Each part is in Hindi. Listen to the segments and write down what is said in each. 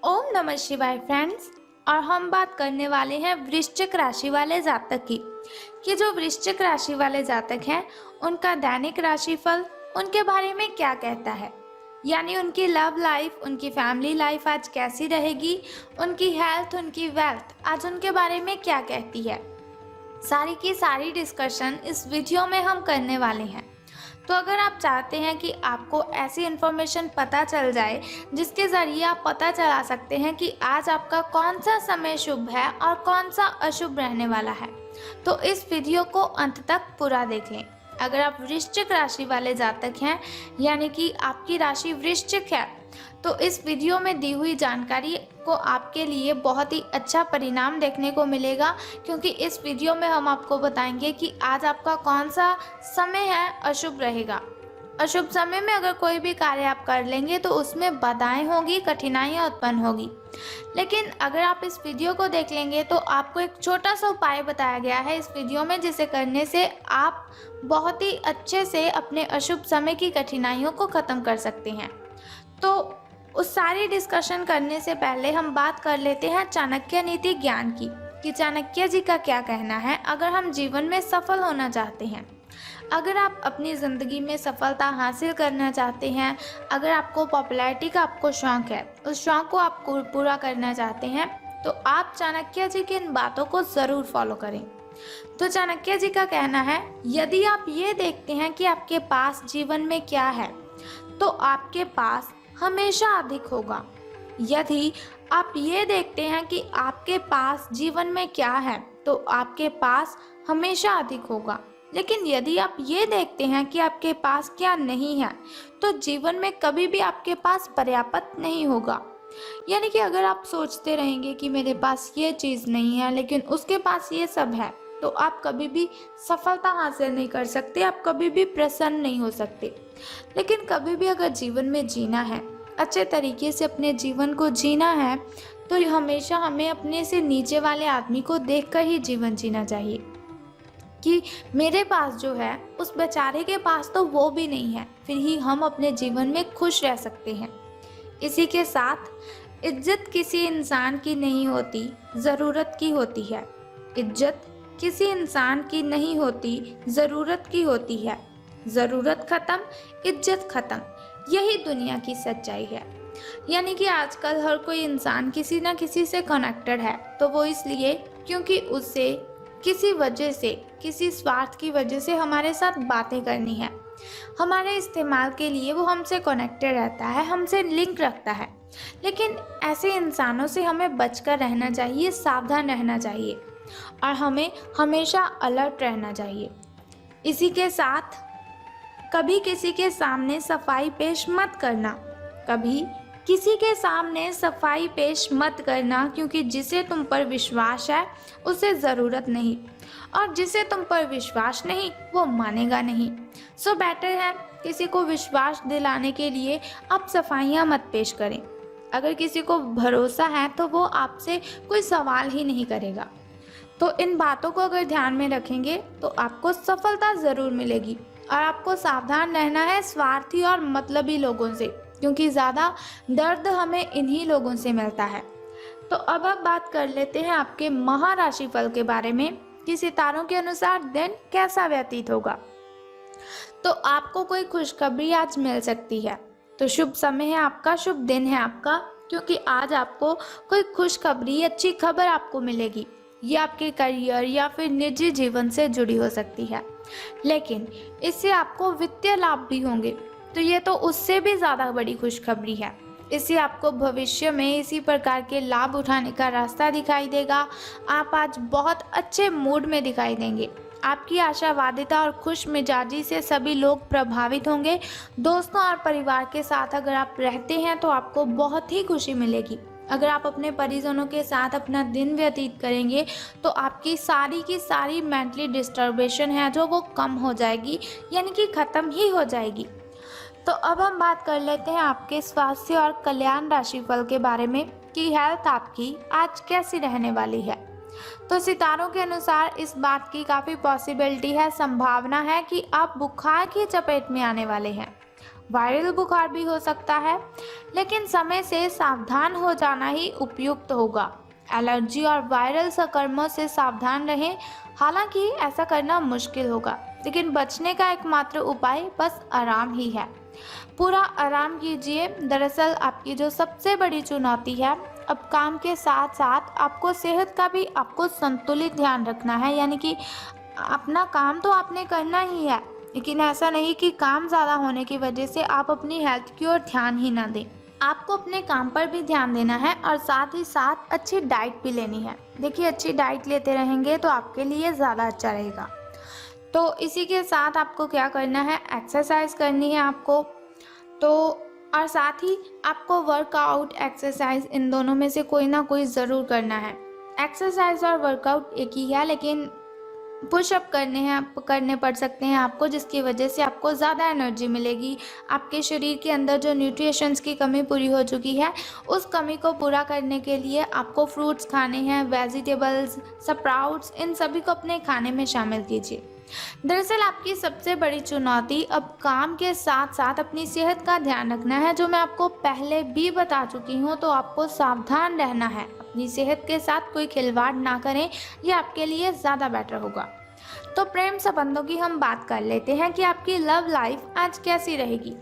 ओम नमः शिवाय फ्रेंड्स। और हम बात करने वाले हैं वृश्चिक राशि वाले जातक की कि जो वृश्चिक राशि वाले जातक हैं उनका दैनिक राशिफल उनके बारे में क्या कहता है। यानी उनकी लव लाइफ, उनकी फैमिली लाइफ आज कैसी रहेगी, उनकी हेल्थ, उनकी वेल्थ आज उनके बारे में क्या कहती है। सारी की सारी डिस्कशन इस वीडियो में हम करने वाले हैं। तो अगर आप चाहते हैं कि आपको ऐसी इन्फॉर्मेशन पता चल जाए जिसके ज़रिए आप पता चला सकते हैं कि आज आपका कौन सा समय शुभ है और कौन सा अशुभ रहने वाला है, तो इस वीडियो को अंत तक पूरा देख लें। अगर आप वृश्चिक राशि वाले जातक हैं, यानी कि आपकी राशि वृश्चिक है, तो इस वीडियो में दी हुई जानकारी को आपके लिए बहुत ही अच्छा परिणाम देखने को मिलेगा, क्योंकि इस वीडियो में हम आपको बताएंगे कि आज आपका कौन सा समय है अशुभ रहेगा। अशुभ समय में अगर कोई भी कार्य आप कर लेंगे तो उसमें बाधाएं होगी, कठिनाइयां उत्पन्न होगी। लेकिन अगर आप इस वीडियो को देख लेंगे तो आपको एक छोटा सा उपाय बताया गया है इस वीडियो में, जिसे करने से आप बहुत ही अच्छे से अपने अशुभ समय की कठिनाइयों को ख़त्म कर सकते हैं। तो उस सारी डिस्कशन करने से पहले हम बात कर लेते हैं चाणक्य नीति ज्ञान की कि चाणक्य जी का क्या कहना है अगर हम जीवन में सफल होना चाहते हैं। अगर आप अपनी ज़िंदगी में सफलता हासिल करना चाहते हैं, अगर आपको पॉपुलैरिटी का आपको शौक़ है, उस शौक़ को आप पूरा करना चाहते हैं, तो आप चाणक्य जी की इन बातों को ज़रूर फॉलो करें। तो चाणक्य जी का कहना है, यदि आप ये देखते हैं कि आपके पास जीवन में क्या है, तो आपके पास हमेशा अधिक होगा। यदि आप ये देखते हैं कि आपके पास जीवन में क्या है, तो आपके पास हमेशा अधिक होगा। लेकिन यदि आप ये देखते हैं कि आपके पास क्या नहीं है, तो जीवन में कभी भी आपके पास पर्याप्त नहीं होगा। यानी कि अगर आप सोचते रहेंगे कि मेरे पास ये चीज़ नहीं है लेकिन उसके पास ये सब है, तो आप कभी भी सफलता हासिल नहीं कर सकते, आप कभी भी प्रसन्न नहीं हो सकते। लेकिन कभी भी अगर जीवन में जीना है, अच्छे तरीके से अपने जीवन को जीना है, तो हमेशा हमें अपने से नीचे वाले आदमी को देखकर ही जीवन जीना चाहिए कि मेरे पास जो है उस बेचारे के पास तो वो भी नहीं है, फिर ही हम अपने जीवन में खुश रह सकते हैं। इसी के साथ इज्जत किसी इंसान की नहीं होती, ज़रूरत की होती है। इज्जत किसी इंसान की नहीं होती, ज़रूरत की होती है। ज़रूरत ख़त्म, इज्जत ख़त्म, यही दुनिया की सच्चाई है। यानी कि आजकल हर कोई इंसान किसी न किसी से कनेक्टेड है, तो वो इसलिए क्योंकि उससे किसी वजह से, किसी स्वार्थ की वजह से हमारे साथ बातें करनी है, हमारे इस्तेमाल के लिए वो हमसे कनेक्टेड रहता है, हमसे लिंक रखता है। लेकिन ऐसे इंसानों से हमें बचकर रहना चाहिए, सावधान रहना चाहिए और हमें हमेशा अलर्ट रहना चाहिए। इसी के साथ कभी किसी के सामने सफाई पेश मत करना, कभी किसी के सामने सफाई पेश मत करना, क्योंकि जिसे तुम पर विश्वास है उसे ज़रूरत नहीं, और जिसे तुम पर विश्वास नहीं वो मानेगा नहीं। सो बेटर है किसी को विश्वास दिलाने के लिए आप सफाइयाँ मत पेश करें। अगर किसी को भरोसा है तो वो आपसे कोई सवाल ही नहीं करेगा। तो इन बातों को अगर ध्यान में रखेंगे तो आपको सफलता ज़रूर मिलेगी। और आपको सावधान रहना है स्वार्थी और मतलबी लोगों से, क्योंकि ज़्यादा दर्द हमें इन्हीं लोगों से मिलता है। तो अब आप बात कर लेते हैं आपके महाराशिफल के बारे में कि सितारों के अनुसार दिन कैसा व्यतीत होगा। तो आपको कोई खुशखबरी आज मिल सकती है, तो शुभ समय है आपका, शुभ दिन है आपका, क्योंकि आज आपको कोई खुशखबरी, अच्छी खबर आपको मिलेगी। ये आपके करियर या फिर निजी जीवन से जुड़ी हो सकती है, लेकिन इससे आपको वित्तीय लाभ भी होंगे, तो ये तो उससे भी ज़्यादा बड़ी खुशखबरी है। इससे आपको भविष्य में इसी प्रकार के लाभ उठाने का रास्ता दिखाई देगा। आप आज बहुत अच्छे मूड में दिखाई देंगे। आपकी आशावादिता और खुश मिजाजी से सभी लोग प्रभावित होंगे। दोस्तों और परिवार के साथ अगर आप रहते हैं तो आपको बहुत ही खुशी मिलेगी। अगर आप अपने परिजनों के साथ अपना दिन व्यतीत करेंगे तो आपकी सारी की सारी मेंटली डिस्टर्बेशन है जो वो कम हो जाएगी, यानी कि ख़त्म ही हो जाएगी। तो अब हम बात कर लेते हैं आपके स्वास्थ्य और कल्याण राशिफल के बारे में कि हेल्थ आपकी आज कैसी रहने वाली है। तो सितारों के अनुसार इस बात की काफ़ी पॉसिबिलिटी है, संभावना है कि आप बुखार की चपेट में आने वाले हैं। वायरल बुखार भी हो सकता है, लेकिन समय से सावधान हो जाना ही उपयुक्त होगा। एलर्जी और वायरल संक्रमण से सावधान रहें। हालांकि ऐसा करना मुश्किल होगा, लेकिन बचने का एकमात्र उपाय बस आराम ही है। पूरा आराम कीजिए। दरअसल आपकी जो सबसे बड़ी चुनौती है, अब काम के साथ साथ आपको सेहत का भी आपको संतुलित ध्यान रखना है। यानी कि अपना काम तो आपने करना ही है, लेकिन ऐसा नहीं कि काम ज़्यादा होने की वजह से आप अपनी हेल्थ की ओर ध्यान ही ना दें। आपको अपने काम पर भी ध्यान देना है और साथ ही साथ अच्छी डाइट भी लेनी है। देखिए, अच्छी डाइट लेते रहेंगे तो आपके लिए ज़्यादा अच्छा रहेगा। तो इसी के साथ आपको क्या करना है, एक्सरसाइज करनी है आपको। तो और साथ ही आपको वर्कआउट, एक्सरसाइज, इन दोनों में से कोई ना कोई ज़रूर करना है। एक्सरसाइज और वर्कआउट एक ही है, लेकिन पुशअप करने पड़ सकते हैं आपको, जिसकी वजह से आपको ज़्यादा एनर्जी मिलेगी। आपके शरीर के अंदर जो न्यूट्रिशंस की कमी पूरी हो चुकी है, उस कमी को पूरा करने के लिए आपको फ्रूट्स खाने हैं, वेजिटेबल्स, स्प्राउट्स, इन सभी को अपने खाने में शामिल कीजिए। दरअसल आपकी सबसे बड़ी चुनौती अब काम के साथ साथ अपनी सेहत का ध्यान रखना है, जो मैं आपको पहले भी बता चुकी हूँ। तो आपको सावधान रहना है, अपनी सेहत के साथ कोई खिलवाड़ ना करें, ये आपके लिए ज़्यादा बेटर होगा। तो प्रेम संबंधों की हम बात कर लेते हैं कि आपकी लव लाइफ आज कैसी रहेगी।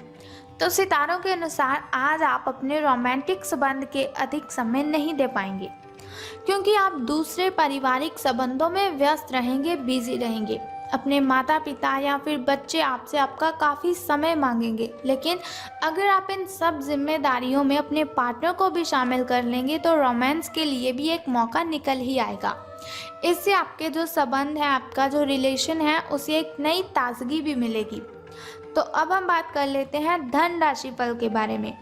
तो सितारों के अनुसार आज आप अपने रोमांटिक संबंध के अधिक समय नहीं दे पाएंगे, क्योंकि आप दूसरे पारिवारिक संबंधों में व्यस्त रहेंगे, बिजी रहेंगे। अपने माता पिता या फिर बच्चे आपसे आपका काफ़ी समय मांगेंगे, लेकिन अगर आप इन सब जिम्मेदारियों में अपने पार्टनर को भी शामिल कर लेंगे तो रोमांस के लिए भी एक मौका निकल ही आएगा। इससे आपके जो संबंध है, आपका जो रिलेशन है, उसे एक नई ताजगी भी मिलेगी। तो अब हम बात कर लेते हैं धन राशि फल के बारे में,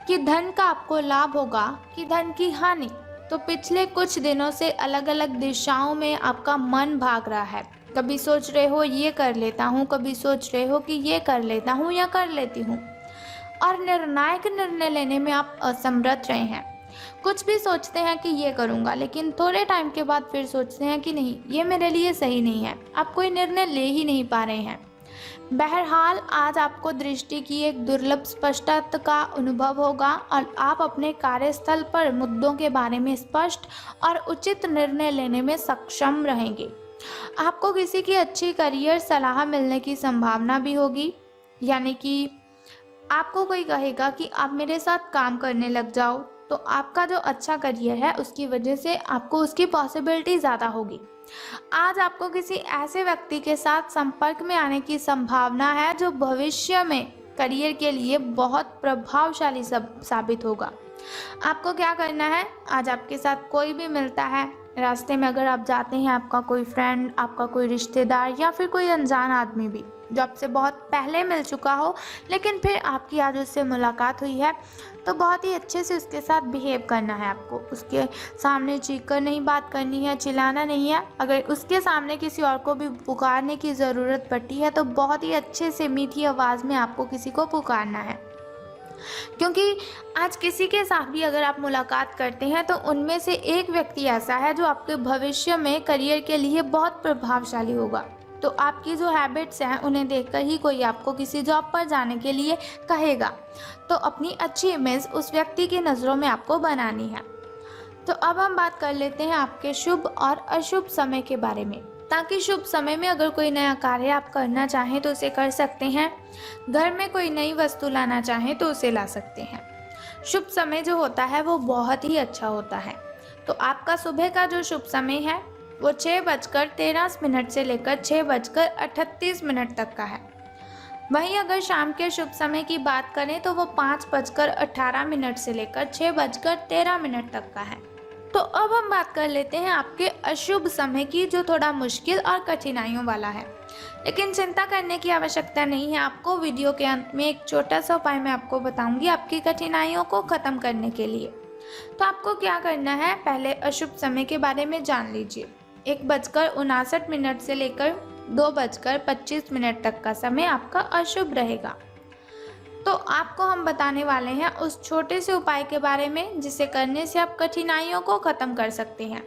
कि धन का आपको लाभ होगा कि धन की हानि। तो पिछले कुछ दिनों से अलग अलग दिशाओं में आपका मन भाग रहा है। कभी सोच रहे हो ये कर लेता हूँ, कभी सोच रहे हो कि ये कर लेता हूँ या कर लेती हूँ, और निर्णायक निर्णय लेने में आप असमर्थ रहे हैं। कुछ भी सोचते हैं कि ये करूँगा, लेकिन थोड़े टाइम के बाद फिर सोचते हैं कि नहीं, ये मेरे लिए सही नहीं है। आप कोई निर्णय ले ही नहीं पा रहे हैं। बहरहाल आज आपको दृष्टि की एक दुर्लभ स्पष्टता का अनुभव होगा और आप अपने कार्यस्थल पर मुद्दों के बारे में स्पष्ट और उचित निर्णय लेने में सक्षम रहेंगे। आपको किसी की अच्छी करियर सलाह मिलने की संभावना भी होगी। यानी कि आपको कोई कहेगा कि आप मेरे साथ काम करने लग जाओ, तो आपका जो अच्छा करियर है उसकी वजह से आपको उसकी पॉसिबिलिटी ज़्यादा होगी। आज आपको किसी ऐसे व्यक्ति के साथ संपर्क में आने की संभावना है जो भविष्य में करियर के लिए बहुत प्रभावशाली साबित होगा। आपको क्या करना है, आज आपके साथ कोई भी मिलता है, रास्ते में अगर आप जाते हैं, आपका कोई फ्रेंड, आपका कोई रिश्तेदार या फिर कोई अनजान आदमी भी जो आपसे बहुत पहले मिल चुका हो, लेकिन फिर आपकी आज उससे मुलाकात हुई है, तो बहुत ही अच्छे से उसके साथ बिहेव करना है आपको। उसके सामने चीख कर नहीं बात करनी है, चिल्लाना नहीं है। अगर उसके सामने किसी और को भी पुकारने की ज़रूरत पड़ती है तो बहुत ही अच्छे से मीठी आवाज़ में आपको किसी को पुकारना है, क्योंकि आज किसी के साथ भी अगर आप मुलाकात करते हैं तो उनमें से एक व्यक्ति ऐसा है जो आपके भविष्य में करियर के लिए बहुत प्रभावशाली होगा। तो आपकी जो हैबिट्स हैं उन्हें देखकर ही कोई आपको किसी जॉब पर जाने के लिए कहेगा। तो अपनी अच्छी इमेज उस व्यक्ति की नज़रों में आपको बनानी है। तो अब हम बात कर लेते हैं आपके शुभ और अशुभ समय के बारे में, ताकि शुभ समय में अगर कोई नया कार्य आप करना चाहें तो उसे कर सकते हैं। घर में कोई नई वस्तु लाना चाहें तो उसे ला सकते हैं। शुभ समय जो होता है वो बहुत ही अच्छा होता है। तो आपका सुबह का जो शुभ समय है वो 6:13 से लेकर 6:38 तक का है। वहीं अगर शाम के शुभ समय की बात करें तो वो 5:18 से लेकर 6:13 तक का है। तो अब हम बात कर लेते हैं आपके अशुभ समय की, जो थोड़ा मुश्किल और कठिनाइयों वाला है। लेकिन चिंता करने की आवश्यकता नहीं है आपको। वीडियो के अंत में एक छोटा सा उपाय मैं आपको बताऊंगी आपकी कठिनाइयों को ख़त्म करने के लिए। तो आपको क्या करना है, पहले अशुभ समय के बारे में जान लीजिए। 1:59 से लेकर 2:25 तक का समय आपका अशुभ रहेगा। तो आपको हम बताने वाले हैं उस छोटे से उपाय के बारे में जिसे करने से आप कठिनाइयों को ख़त्म कर सकते हैं।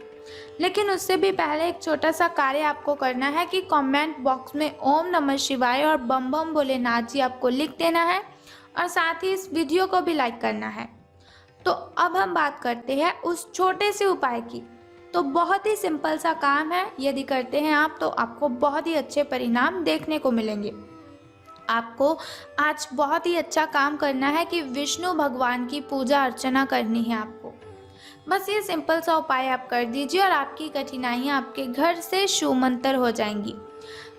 लेकिन उससे भी पहले एक छोटा सा कार्य आपको करना है कि कमेंट बॉक्स में ओम नमः शिवाय और बम बम भोलेनाथ जी आपको लिख देना है और साथ ही इस वीडियो को भी लाइक करना है। तो अब हम बात करते हैं उस छोटे से उपाय की। तो बहुत ही सिंपल सा काम है, यदि करते हैं आप तो आपको बहुत ही अच्छे परिणाम देखने को मिलेंगे। आपको आज बहुत ही अच्छा काम करना है कि विष्णु भगवान की पूजा अर्चना करनी है आपको। बस ये सिंपल सा उपाय आप कर दीजिए और आपकी कठिनाइयाँ आपके घर से शूमंतर हो जाएंगी।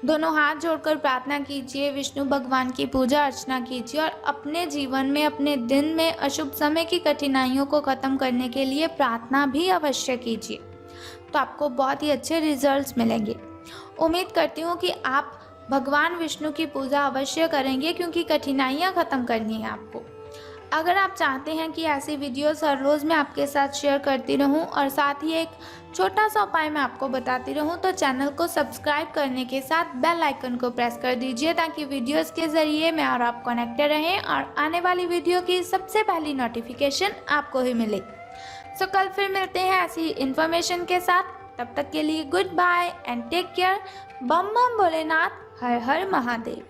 दोनों हाथ जोड़कर प्रार्थना कीजिए, विष्णु भगवान की पूजा अर्चना कीजिए और अपने जीवन में, अपने दिन में अशुभ समय की कठिनाइयों को ख़त्म करने के लिए प्रार्थना भी अवश्य कीजिए। तो आपको बहुत ही अच्छे रिजल्ट्स मिलेंगे। उम्मीद करती हूँ कि आप भगवान विष्णु की पूजा अवश्य करेंगे, क्योंकि कठिनाइयाँ ख़त्म करनी है आपको। अगर आप चाहते हैं कि ऐसी वीडियोस हर रोज़ मैं आपके साथ शेयर करती रहूं और साथ ही एक छोटा सा उपाय मैं आपको बताती रहूं, तो चैनल को सब्सक्राइब करने के साथ बेल आइकन को प्रेस कर दीजिए, ताकि वीडियोस के ज़रिए मैं और आप कनेक्टेड रहें और आने वाली वीडियो की सबसे पहली नोटिफिकेशन आपको ही मिले। सो कल फिर मिलते हैं ऐसी इन्फॉर्मेशन के साथ। तब तक के लिए good bye and take care. बम बम भोलेनाथ, हर हर महादेव।